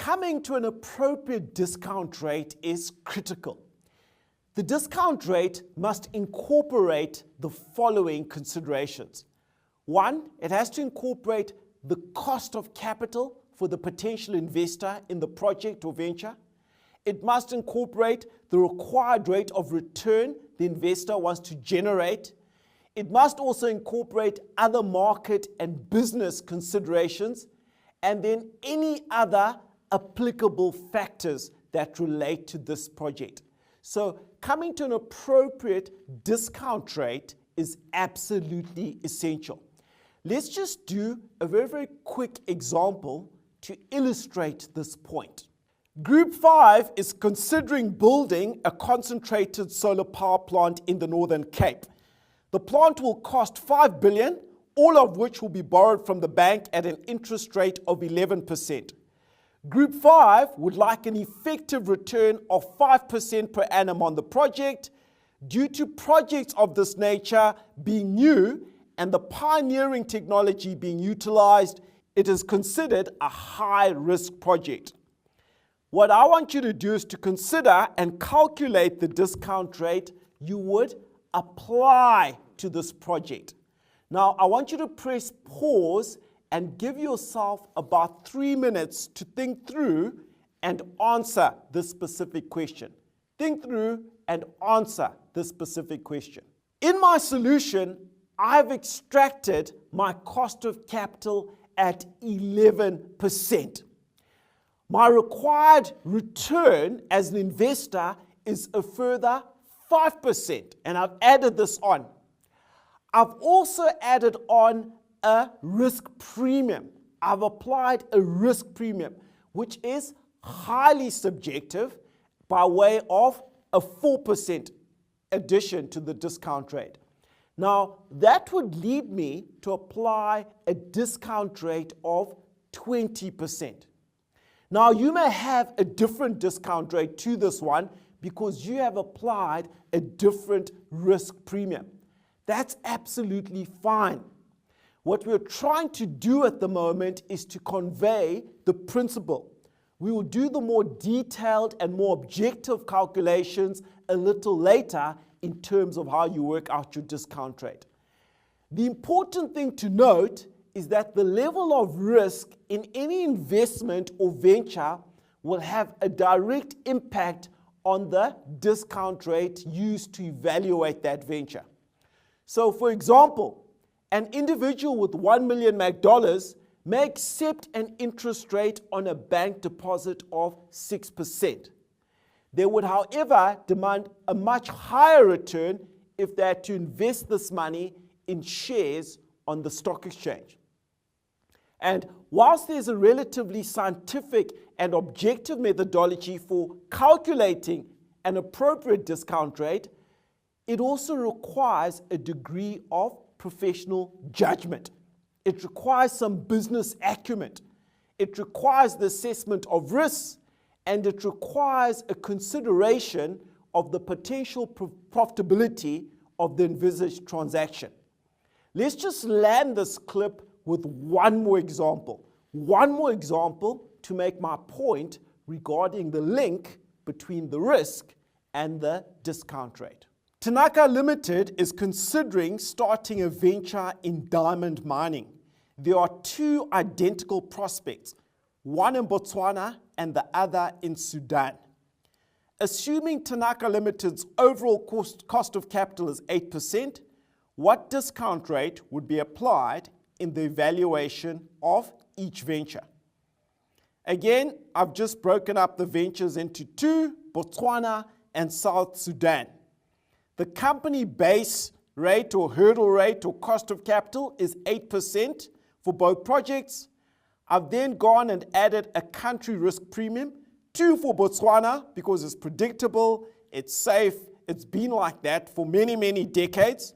coming to an appropriate discount rate is critical. The discount rate must incorporate the following considerations. One, it has to incorporate the cost of capital for the potential investor in the project or venture. It must incorporate the required rate of return the investor wants to generate. It must also incorporate other market and business considerations, and then any other applicable factors that relate to this project. So coming to an appropriate discount rate is absolutely essential. Let's just do a very, very quick example to illustrate this point. Group 5 is considering building a concentrated solar power plant in the Northern Cape. The plant will cost 5 billion, all of which will be borrowed from the bank at an interest rate of 11%. Group 5 would like an effective return of 5% per annum on the project. Due to projects of this nature being new and the pioneering technology being utilized, it is considered a high-risk project. What I want you to do is to consider and calculate the discount rate you would apply to this project. Now, I want you to press pause and give yourself about 3 minutes to think through and answer this specific question. Think through and answer this specific question. In my solution, I've extracted my cost of capital at 11%. My required return as an investor is a further 5%, and I've added this on. I've also added on a risk premium. I've applied a risk premium, which is highly subjective by way of a 4% addition to the discount rate. Now, that would lead me to apply a discount rate of 20%. Now, you may have a different discount rate to this one because you have applied a different risk premium. That's absolutely fine. What we're trying to do at the moment is to convey the principle. We will do the more detailed and more objective calculations a little later in terms of how you work out your discount rate. The important thing to note is that the level of risk in any investment or venture will have a direct impact on the discount rate used to evaluate that venture. So, for example, an individual with $1 million may accept an interest rate on a bank deposit of 6%. They would, however, demand a much higher return if they had to invest this money in shares on the stock exchange. And whilst there's a relatively scientific and objective methodology for calculating an appropriate discount rate, it also requires a degree of professional judgment. It requires some business acumen. It requires the assessment of risks, and it requires a consideration of the potential profitability of the envisaged transaction. Let's just land this clip with one more example to make my point regarding the link between the risk and the discount rate. Tanaka Limited is considering starting a venture in diamond mining. There are two identical prospects, one in Botswana and the other in Sudan. Assuming Tanaka Limited's overall cost of capital is 8%, what discount rate would be applied in the evaluation of each venture? Again, I've just broken up the ventures into two, Botswana and South Sudan. The company base rate or hurdle rate or cost of capital is 8% for both projects. I've then gone and added a country risk premium, 2 for Botswana because it's predictable, it's safe, it's been like that for many, many decades.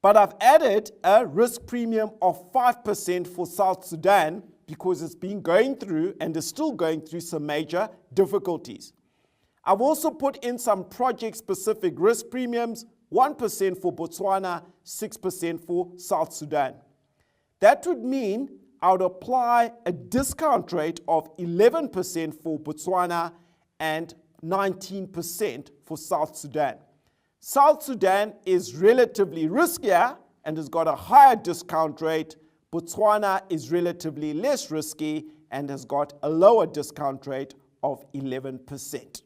But I've added a risk premium of 5% for South Sudan because it's been going through and is still going through some major difficulties. I've also put in some project-specific risk premiums, 1% for Botswana, 6% for South Sudan. That would mean I would apply a discount rate of 11% for Botswana and 19% for South Sudan. South Sudan is relatively riskier and has got a higher discount rate. Botswana is relatively less risky and has got a lower discount rate of 11%.